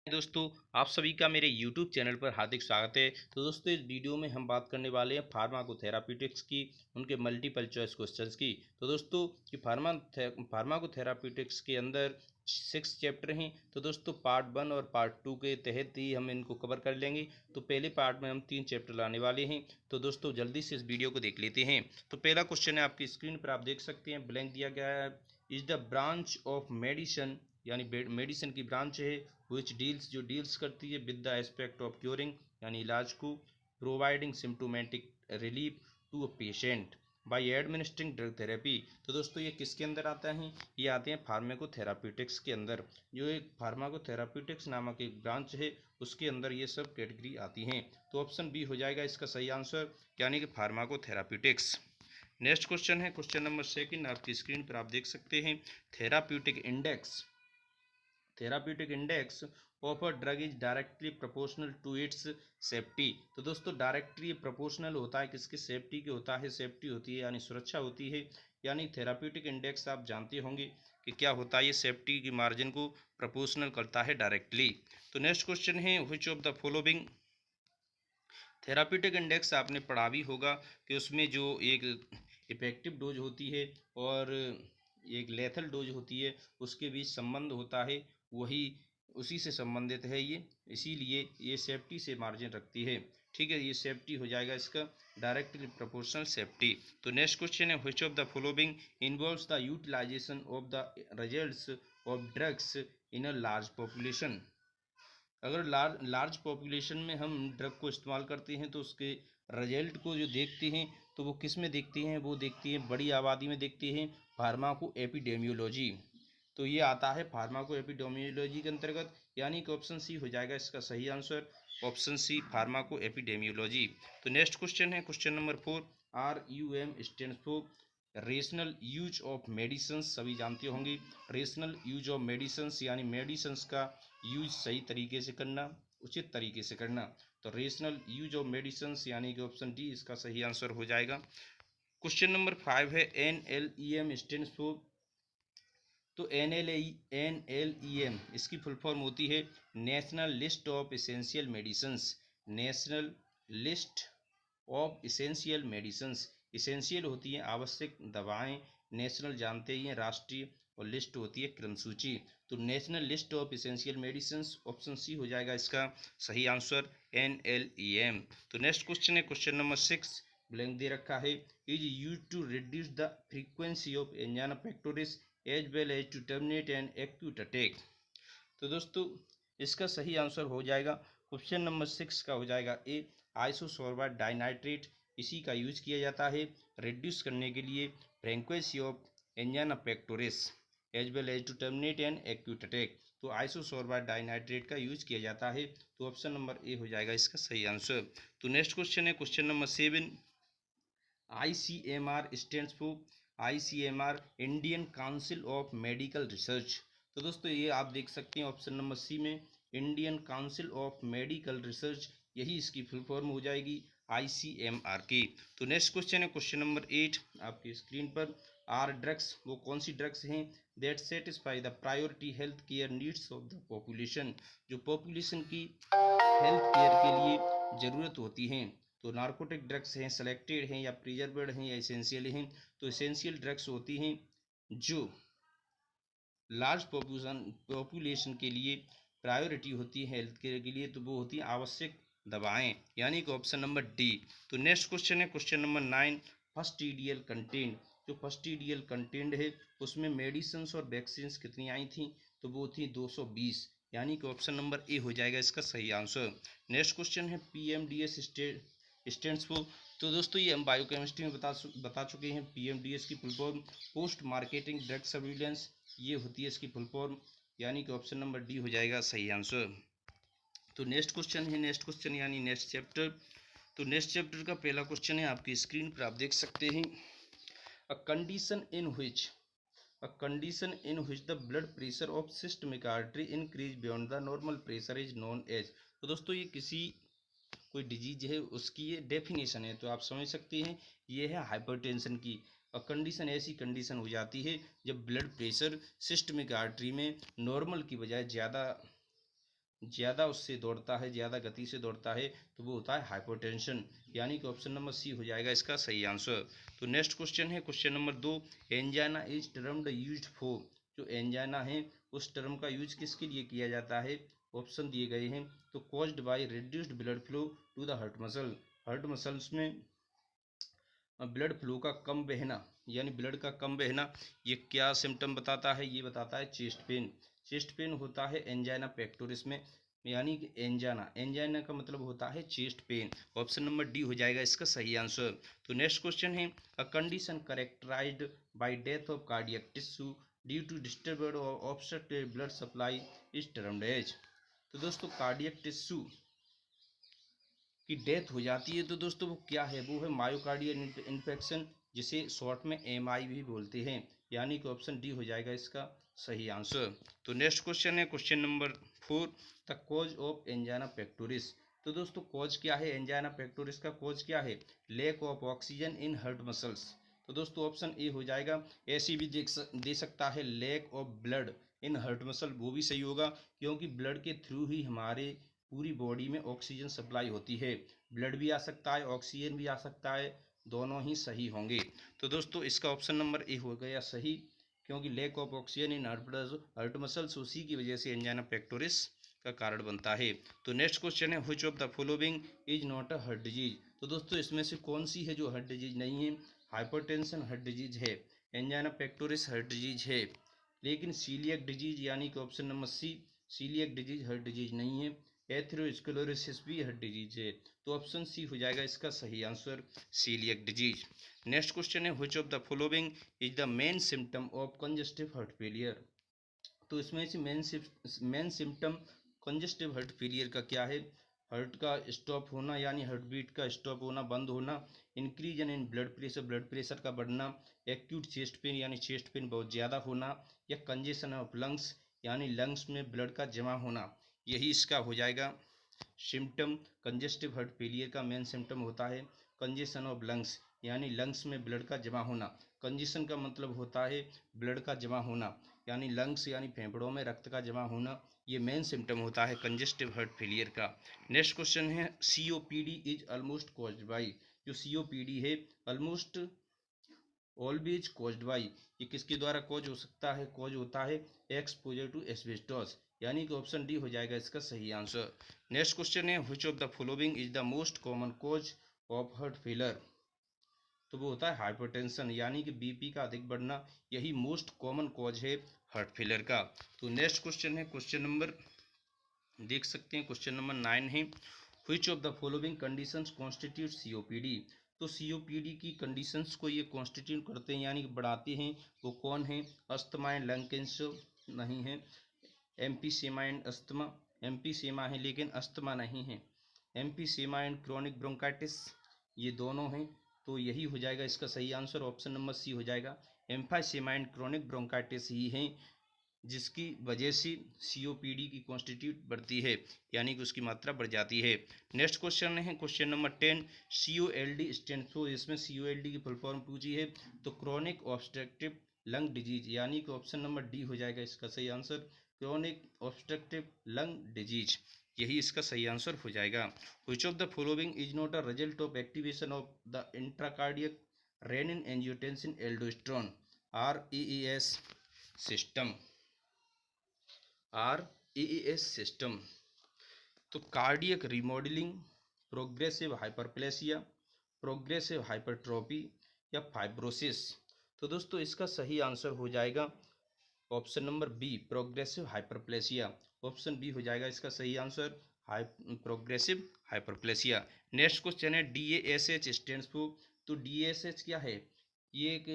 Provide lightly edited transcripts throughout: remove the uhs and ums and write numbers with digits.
दोस्तों, आप सभी का मेरे YouTube चैनल पर हार्दिक स्वागत है। तो दोस्तों, इस वीडियो में हम बात करने वाले हैं फार्माकोथेराप्यूटिक्स की, उनके मल्टीपल चॉइस क्वेश्चंस की। तो दोस्तों, कि फार्माकोथेराप्यूटिक्स के अंदर 6 चैप्टर हैं। तो दोस्तों, पार्ट 1 और पार्ट 2 के तहत ही हम इनको कवर कर लेंगे। तो पहले पार्ट में हम 3 चैप्टर लाने वाले हैं। तो दोस्तों, जल्दी से इस वीडियो को देख लेते हैं। तो पहला क्वेश्चन है, आपकी स्क्रीन पर आप देख सकते हैं, ब्लैंक दिया गया है। Is the branch of medicine, यानी मेडिसिन की ब्रांच है, विच डील्स, जो डील्स करती है with the aspect of curing, यानी इलाज को, providing symptomatic relief to a patient by administering drug therapy. तो दोस्तों, ये किसके अंदर आता है? ये आते हैं फार्माकोथेराप्यूटिक्स के अंदर। जो एक फार्माकोथेराप्यूटिक्स नामक एक ब्रांच है, उसके अंदर ये सब कैटेगरी आती हैं। तो ऑप्शन बी हो जाएगा इसका सही आंसर, यानी कि फार्माकोथेराप्यूटिक्स। नेक्स्ट क्वेश्चन है, क्वेश्चन नंबर 2 आपकी स्क्रीन पर आप देख सकते हैं। Therapeutic index, therapeutic index of a drug is directly proportional to its safety. तो दोस्तों, डायरेक्टली प्रोपोर्शनल होता है किसके? सेफ्टी के होता है। सेफ्टी होती है यानी सुरक्षा होती है। यानी थेराप्यूटिक इंडेक्स आप जानते होंगे कि क्या होता है, ये सेफ्टी की मार्जिन को प्रोपोर्शनल करता है डायरेक्टली। तो नेक्स्ट क्वेश्चन है, which of the following, therapeutic index आपने पढ़ा भी होगा कि उसमें जो एक इफेक्टिव डोज होती है और एक लेथल डोज होती है, उसके बीच संबंध होता है, वही उसी से संबंधित है ये, इसीलिए ये सेफ्टी से मार्जिन रखती है। ठीक है, ये सेफ्टी हो जाएगा इसका, डायरेक्टली प्रोपोर्शनल सेफ्टी। तो नेक्स्ट क्वेश्चन है, which of the following involves the utilization of the results of drugs in a large population. अगर लार्ज पॉपुलेशन में हम ड्रग को इस्तेमाल करते हैं तो उसके रिजल्ट को जो देखते हैं, तो वो किस में देखते हैं? वो देखती हैं बड़ी आबादी में देखते हैं, फार्माको एपिडेमियोलॉजी। तो ये आता है फार्माको एपिडेमियोलॉजी के अंतर्गत, यानी कि ऑप्शन सी हो जाएगा इसका सही answer, option C pharmacoepidemiology. तो नेक्स्ट क्वेश्चन है, question number 4, RUM stands for rational use of medicine. सभी जानते होंगे, रेशनल यूज ऑफ मेडिसिन यानी मेडिसिन का यूज सही तरीके से करना, उचित तरीके से करना। तो रेशनल यूज ऑफ मेडिसिन यानी कि ऑप्शन डी इसका सही आंसर हो जाएगा। क्वेश्चन नंबर 5 है, NLEM स्टैंड्स फॉर। तो NLEM इसकी फुल फॉर्म होती है national list of essential medicines. National list of essential medicines, essential होती हैं आवश्यक दवाएं, नेशनल जानते ही हैं राष्ट्रीय, और लिस्ट होती है क्रम सूची। तो national list of essential medicines, option C हो जाएगा इसका सही आंसर, NLEM। तो नेक्स्ट क्वेश्चन है, क्वेश्चन नंबर 6, ब्लैंक दे रखा है, is use to reduce the frequency of angina pectoris as well as to terminate an acute attack. तो दोस्तों, इसका सही आंसर हो जाएगा, क्वेश्चन नंबर 6 का हो जाएगा ए, आइसोसोर्बाइड डाइनाइट्रेट। इसी का यूज किया जाता है रिड्यूस करने के लिए frequency of angina pectoris as well as to terminate an acute attack. तो आइसोसोर्बाइड डाइनाइट्रेट का यूज किया जाता है। तो ऑप्शन नंबर ए हो जाएगा इसका सही आंसर। तो नेक्स्ट क्वेश्चन है, question number 7, ICMR stands for, ICMR Indian council of medical research. तो दोस्तों, ये आप देख सकते हैं ऑप्शन नंबर सी में, Indian council of medical research, यही इसकी फुल फॉर्म हो जाएगी ICMR की। तो नेक्स्ट क्वेश्चन है, क्वेश्चन नंबर 8 आपकी स्क्रीन पर, आर ड्रग्स, वो कौन सी ड्रग्स हैं that satisfy the priority health care needs of the population, जो पॉपुलेशन की हेल्थ केयर के लिए ज़रूरत होती हैं। तो नार्कोटिक ड्रग्स हैं, सेलेक्टेड हैं, या प्रिजर्वेड हैं, या इसेंशियल हैं। तो इसेंशियल ड्रग्स होती हैं जो लार्ज पॉपुलेशन के लिए प्रायोरिटी होती है हेल्थ केयर के लिए, तो वो होती हैं आवश्यक दवाएं, यानी कि ऑप्शन नंबर डी। तो नेक्स्ट क्वेश्चन है, क्वेश्चन नंबर 9, फस्टिडियल कंटेंट। जो फस्टिडियल कंटेंट है, उसमें मेडिसिन और वैक्सीन कितनी आई थी? तो वो थी 220, यानी कि ऑप्शन नंबर ए हो जाएगा इसका सही आंसर। नेक्स्ट क्वेश्चन है, PMDS स्टैंड्स फॉर। तो दोस्तों, ये हम बायोकेमिस्ट्री में बता चुके हैं, PMDS की full form post marketing drug surveillance, ये होती है इसकी फुल फॉर्म, यानी कि ऑप्शन नंबर डी हो जाएगा सही आंसर। तो नेक्स्ट क्वेश्चन है, नेक्स्ट क्वेश्चन यानी नेक्स्ट चैप्टर। तो नेक्स्ट चैप्टर का पहला क्वेश्चन है, आपकी स्क्रीन पर आप देख सकते हैं, a condition in which, a condition in which the blood pressure of systemic artery increase beyond the normal pressure is known as। तो दोस्तों, ये किसी कोई डिजीज है उसकी ये डेफिनेशन है, तो आप समझ सकते हैं ये है हाइपरटेंशन की। और कंडीशन, ऐसी कंडीशन हो जाती है जब ब्लड प्रेशर सिस्टमिक आर्टरी में नॉर्मल की बजाय ज़्यादा ज़्यादा उससे दौड़ता है, ज़्यादा गति से दौड़ता है, तो वो होता है हाइपोटेंशन, यानी कि ऑप्शन नंबर सी हो जाएगा इसका सही आंसर। तो नेक्स्ट क्वेश्चन है question number 2, angina is termed used for, जो एंजाइना है उस टर्म का यूज किसके लिए किया जाता है, ऑप्शन दिए गए हैं। तो caused by reduced blood flow to the heart muscle, heart muscles में ब्लड फ्लो का कम बहना, यानी ब्लड का कम बहना, ये क्या सिम्टम बताता है, ये बताता है चेस्ट पेन। चेस्ट पेन होता है एंजाइना पेक्टोरिस में, यानी कि एंजाइना, एंजाइना का मतलब होता है chest pain. Option number D हो जाएगा इसका सही आंसर। तो नेक्स्ट क्वेश्चन है, a condition characterized by death of cardiac tissue due to disturbed और obstructed blood supply is termed as. तो दोस्तों कार्डियक टिश्यू की डेथ हो जाती है तो दोस्तों वो क्या है, वो है मायोकार्डियल इन्फेक्शन, जिसे शॉर्ट में एमआई भी बोलते हैं, यानी कि ऑप्शन डी हो जाएगा इसका सही आंसर। तो नेक्स्ट क्वेश्चन है question number 4, the cause of angina pectoris. तो दोस्तों कॉज क्या है, एंजाइना पेक्टोरिस का कॉज क्या है, lack of oxygen in heart muscles. तो दोस्तों ऑप्शन ए हो जाएगा। ऐसी भी दे सकता है lack of blood in heart muscle, वो भी सही होगा, क्योंकि ब्लड के थ्रू ही हमारे पूरी बॉडी में ऑक्सीजन सप्लाई होती है। ब्लड भी आ सकता है, ऑक्सीजन भी आ सकता है, दोनों ही सही होंगे। तो दोस्तों इसका ऑप्शन नंबर ए हो गया सही, क्योंकि lack of oxygen in heart muscles, उसी की वजह से एंजाइना पेक्टोरिस का कारण बनता है। तो नेक्स्ट क्वेश्चन है, which of the following is not a heart disease. तो दोस्तों इसमें से कौन सी है जो हार्ट डिजीज नहीं है, हाइपरटेंशन हार्ट डिजीज है, एंजाइना पेक्टोरिस हार्ट डिजीज है, लेकिन सीलियक डिजीज यानी कि option number C, celiac disease heart disease नहीं है, एथेरोस्क्लेरोसिस भी हार्ट डिजीज है। तो ऑप्शन सी हो जाएगा इसका सही answer, celiac disease. Next question है, which of the following is the main symptom of congestive heart failure. तो इसमें से main symptom congestive heart failure का क्या है, हार्ट का स्टॉप होना, यानी हार्ट बीट का स्टॉप होना, बंद होना, इंक्रीजन इन ब्लड प्रेशर का बढ़ना, एक्यूट चेस्ट पेन यानी चेस्ट पेन बहुत ज़्यादा होना, या कंजेशन ऑफ लंग्स यानी लंग्स में ब्लड का जमा होना, यही इसका हो जाएगा सिम्टम। कंजेस्टिव हार्ट फेलियर का मेन सिम्टम होता है कंजेशन ऑफ लंग्स, यानी लंग्स में ब्लड का जमा होना। कंजेशन का मतलब होता है ब्लड का जमा होना, यानी लंग्स यानी फेफड़ों में रक्त का जमा होना, ये मेन सिम्टम होता है कंजेस्टिव हार्ट फेलियर का। नेक्स्ट क्वेश्चन है, COPD is almost caused by. जो सीओपीडी है ऑलमोस्ट ऑलवेज कॉज्ड बाई, ये किसके द्वारा कॉज हो सकता है, कॉज होता है एक्सपोजर टू एस्बेस्टोस, यानी कि ऑप्शन डी हो जाएगा इसका सही आंसर। नेक्स्ट क्वेश्चन है, which of the following is the most common cause of heart failure. तो वो होता है हाइपरटेंशन, यानी कि बीपी का अधिक बढ़ना, यही मोस्ट कॉमन कॉज है हार्ट फेलर का। तो नेक्स्ट क्वेश्चन है क्वेश्चन नंबर, देख सकते हैं क्वेश्चन नंबर 9 है, which of the following conditions constitute COPD. तो सीओपीडी की कंडीशंस को ये कॉन्स्टिट्यूट करते हैं, यानी कि बढ़ाते हैं, वो कौन है, अस्थमा एंड लंग कैंसर नहीं है, एम्फीसेमा एंड अस्थमा, एम्फीसेमा है लेकिन अस्थमा नहीं है, एम्फीसेमा एंड क्रोनिक ब्रोंकाइटिस, ये दोनों हैं। तो यही हो जाएगा इसका सही आंसर, ऑप्शन नंबर सी हो जाएगा, एम्फीसेमा एंड क्रोनिक ब्रोंकाइटिस ही हैं जिसकी वजह से सीओपीडी की कॉन्स्टिट्यूट बढ़ती है, यानी कि उसकी मात्रा बढ़ जाती है। नेक्स्ट क्वेश्चन है क्वेश्चन नंबर 10, सीओएलडी स्टैंड फॉर, इसमें सीओएलडी की फुल फॉर्म पूछी है, तो क्रॉनिक ऑब्स्ट्रक्टिव लंग डिजीज, यानी कि ऑप्शन नंबर डी हो जाएगा इसका सही answer, chronic obstructive lung disease, यही इसका सही आंसर हो जाएगा। Which of the following is not a result of activation of the intracardiac renin angiotensin aldosterone RES system, RES system. तो cardiac remodelling, progressive hyperplasia, progressive hypertrophy, या fibrosis. तो दोस्तों इसका सही आंसर हो जाएगा option number B, progressive hyperplasia, option B हो जाएगा इसका सही answer, progressive hyperplasia. Next question है, DASH स्टैंड्स फॉर। तो DASH क्या है, ये एक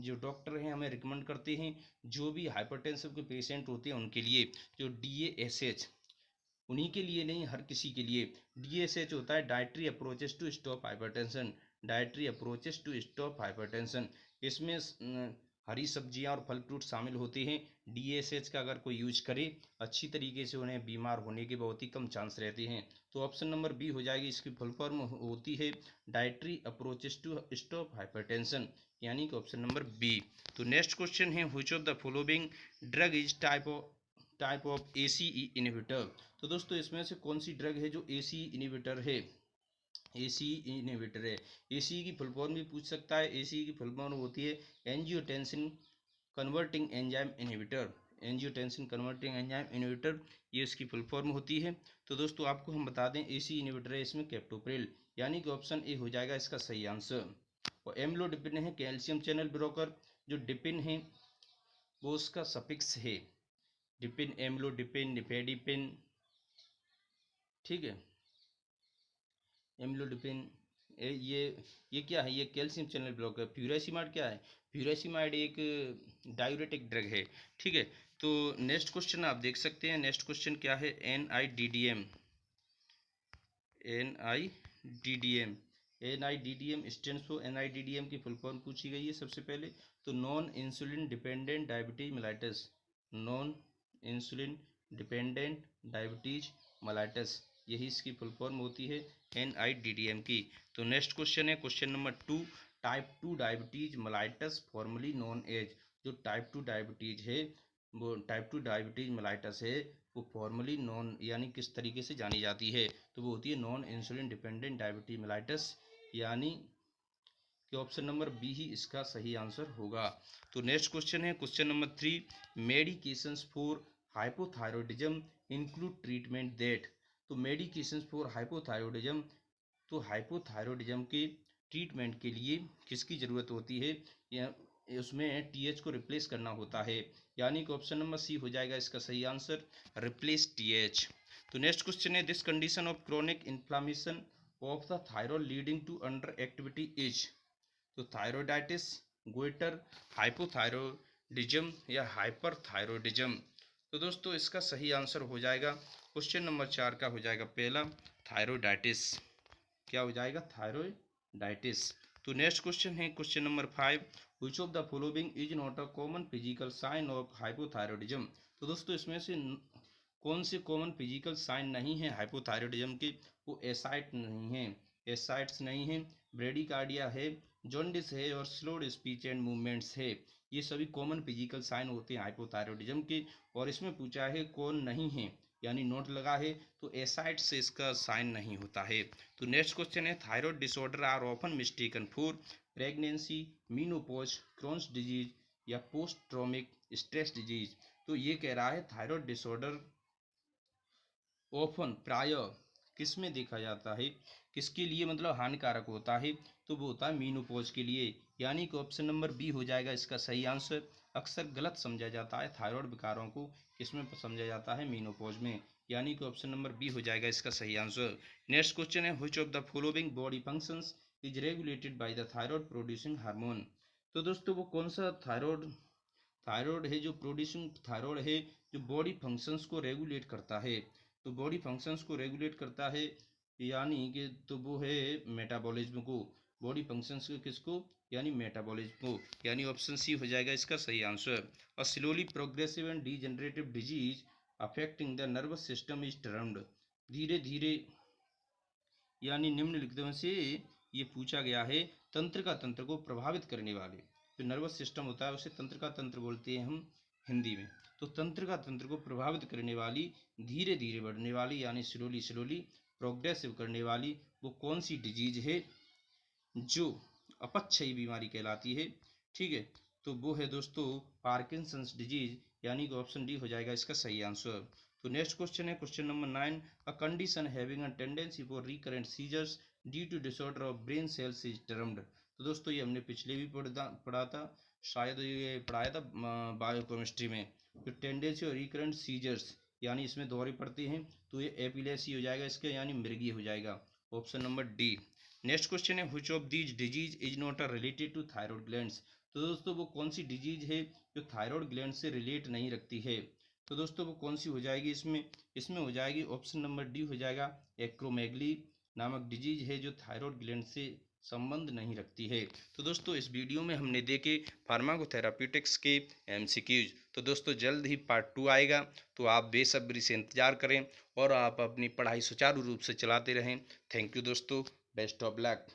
जो डॉक्टर हैं हमें रिकमेंड करते हैं, जो भी हाइपरटेंसिव के पेशेंट होते हैं उनके लिए, जो DASH, उन्हीं के लिए नहीं हर किसी के लिए, DASH होता है dietary approaches to stop hypertension, dietary approaches to stop hypertension. इसमें हरी सब्जियां और फल फ्रूट शामिल होते हैं। DASH का अगर कोई यूज करे अच्छी तरीके से, उन्हें बीमार होने के बहुत ही कम चांस रहते हैं। तो ऑप्शन नंबर बी हो जाएगी, इसकी फुल फॉर्म होती है dietary approaches to stop hypertension, यानी कि ऑप्शन नंबर बी। तो नेक्स्ट क्वेश्चन है, which of the following drug is type of type of ACE inhibitor. तो दोस्तों इसमें से कौन सी ड्रग है जो ACE इनहिबिटर है? ACE इनहिबिटर है। ACE की फुल फॉर्म भी पूछ सकता है। ACE की फुल फॉर्म होती है angiotensin converting enzyme inhibitor. Angiotensin converting enzyme inhibitor ये इसकी फुल फॉर्म होती है। तो दोस्तों आपको हम बता दें ACE इनहिबिटर है इसमें कैप्टोप्रिल, यानी कि ऑप्शन ए हो जाएगा इसका सही आंसर। और एम्लोडिपिन है कैल्शियम चैनल ब्रोकर। जो डिपिन है वो उसका सफिक्स है, डिपिन, एम्लोडिपिन, निफेडिपिन, ठीक है। एम्लोडिपिन ये क्या है? ये कैल्शियम चैनल ब्लॉकर। फ्यूरासिमाइड क्या है? फ्यूरासिमाइड एक डायूरेटिक ड्रग है, ठीक है। तो नेक्स्ट क्वेश्चन आप देख सकते हैं। नेक्स्ट क्वेश्चन क्या है? NIDDM। NIDDM NIDDM stands for, NIDDM की फुल फॉर्म पूछी गई है सबसे पहले। तो non insulin dependent diabetes mellitus, non insulin dependent diabetes mellitus, यही इसकी फुल फॉर्म होती है NIDDM की। तो नेक्स्ट क्वेश्चन है question number 2। Type 2 diabetes mellitus formerly non age, जो टाइप 2 डायबिटीज है वो टाइप 2 डायबिटीज मेलाइटस है वो फॉर्मली नॉन यानी किस तरीके से जानी जाती है? तो वो होती है non insulin dependent diabetes mellitus, यानी कि ऑप्शन नंबर बी ही इसका सही आंसर होगा। तो नेक्स्ट क्वेश्चन है question number 3। Medications for hypothyroidism include treatment that. तो मेडिकेशंस फॉर हाइपोथायरॉयडिज्म, तो हाइपोथायरॉयडिज्म के ट्रीटमेंट के लिए किसकी ज़रूरत होती है? या उसमें TH को रिप्लेस करना होता है, यानी कि ऑप्शन नंबर सी हो जाएगा इसका सही आंसर, रिप्लेस TH। तो नेक्स्ट क्वेश्चन है this condition of chronic inflammation of the thyroid leading to under activity is. तो थायरोइडाइटिस, गोइटर, हाइपोथायरॉयडिज्म या हाइपरथायरॉयडिज्म। तो दोस्तों इसका सही आंसर हो जाएगा क्वेश्चन नंबर 4 का हो जाएगा पहला, थायरोइडाइटिस। क्या हो जाएगा? थायरोइडाइटिस। तो नेक्स्ट क्वेश्चन है question number 5। Which of the following is not a common physical sign of hypothyroidism. तो दोस्तों इसमें से कौन से कॉमन फिजिकल साइन नहीं है हाइपोथायरॉयडिज्म के? वो एसाइट नहीं है, एसाइट्स नहीं है, ब्रेडिकार्डिया है, जॉन्डिस है और स्लोड स्पीच एंड मूवमेंट्स है। ये सभी कॉमन फिजिकल साइन होते हैं हाइपोथायरॉयडिज्म के। और इसमें पूछा है कौन नहीं है, यानी नोट लगा है, तो एसाइट से इसका साइन नहीं होता है। तो नेक्स्ट क्वेश्चन है thyroid disorder are often mistaken for pregnancy, menopause, Crohn's disease या पोस्ट ट्रॉमिक स्ट्रेस डिजीज। तो ये कह रहा है थायराइड डिसऑर्डर ऑफन, प्राय किस में देखा जाता है, किसके लिए मतलब हानिकारक होता है? तो वो होता है मीनोपॉज के लिए, यानी कि ऑप्शन नंबर बी हो जाएगा इसका सही आंसर। अक्सर गलत समझा जाता है थायराइड विकारों को, किसमें समझा जाता है? मीनोपॉज में, यानी कि ऑप्शन नंबर बी हो जाएगा इसका सही आंसर। नेक्स्ट क्वेश्चन है which of the following body functions is regulated by the thyroid producing hormone. तो दोस्तों वो कौन सा थायराइड थायराइड है जो प्रोड्यूसिंग थायराइड है जो बॉडी फंक्शंस को रेगुलेट करता है? तो बॉडी फंक्शंस को रेगुलेट करता है, यानी कि तो वो है मेटाबॉलिज्म को। बॉडी फंक्शंस को किसको? यानी मेटाबॉलिज्म को, यानी ऑप्शन सी हो जाएगा इसका सही answer. A slowly progressive and degenerative disease affecting the nervous system is termed. धीरे धीरे यानी निम्नलिखित में से ये पूछा गया है तंत्रिका तंत्र को प्रभावित करने वाले जो नर्वस सिस्टम होता है उसे तंत्रिका तंत्र बोलते हैं हम हिंदी में। तो तंत्रिका तंत्र को प्रभावित करने वाली, धीरे धीरे बढ़ने वाली यानी स्लोली स्लोली प्रोग्रेसिव करने वाली वो कौन सी डिजीज है जो अपक्षयी बीमारी कहलाती है? ठीक है, तो वो है दोस्तों पार्किंसंस डिजीज, यानी कि ऑप्शन डी हो जाएगा इसका सही आंसर। तो नेक्स्ट क्वेश्चन है question number 9। A condition having a tendency for recurrent seizures due to disorder of brain cells is termed. तो दोस्तों ये हमने पिछले भी पढ़ा था, शायद ये पढ़ाया था बायोकेमिस्ट्री में। तो टेंडेंसी और रिकरेंट सीजर्स यानी इसमें दौरे पड़ते हैं, तो ये एपिलेसी हो जाएगा इसका, यानी मृगी हो जाएगा, option number D. Next question है which of these disease is not a related to thyroid glands. तो दोस्तों वो कौन सी डिजीज है जो थायराइड ग्लैंड से रिलेट नहीं रखती है? तो दोस्तों वो कौन सी हो जाएगी इसमें? इसमें हो जाएगी ऑप्शन नंबर डी हो जाएगा, एक्रोमेगली नामक डिजीज है जो थायराइड ग्लैंड से संबंध नहीं रखती है। तो दोस्तों इस वीडियो में हमने देखे फार्माकोथेराप्यूटिक्स के MCQs। तो दोस्तों जल्द ही पार्ट 2 आएगा, तो आप बेसब्री से इंतजार करें और आप अपनी पढ़ाई सुचारू रूप से चलाते रहें। थैंक यू दोस्तों, बेस्ट ऑफ लक।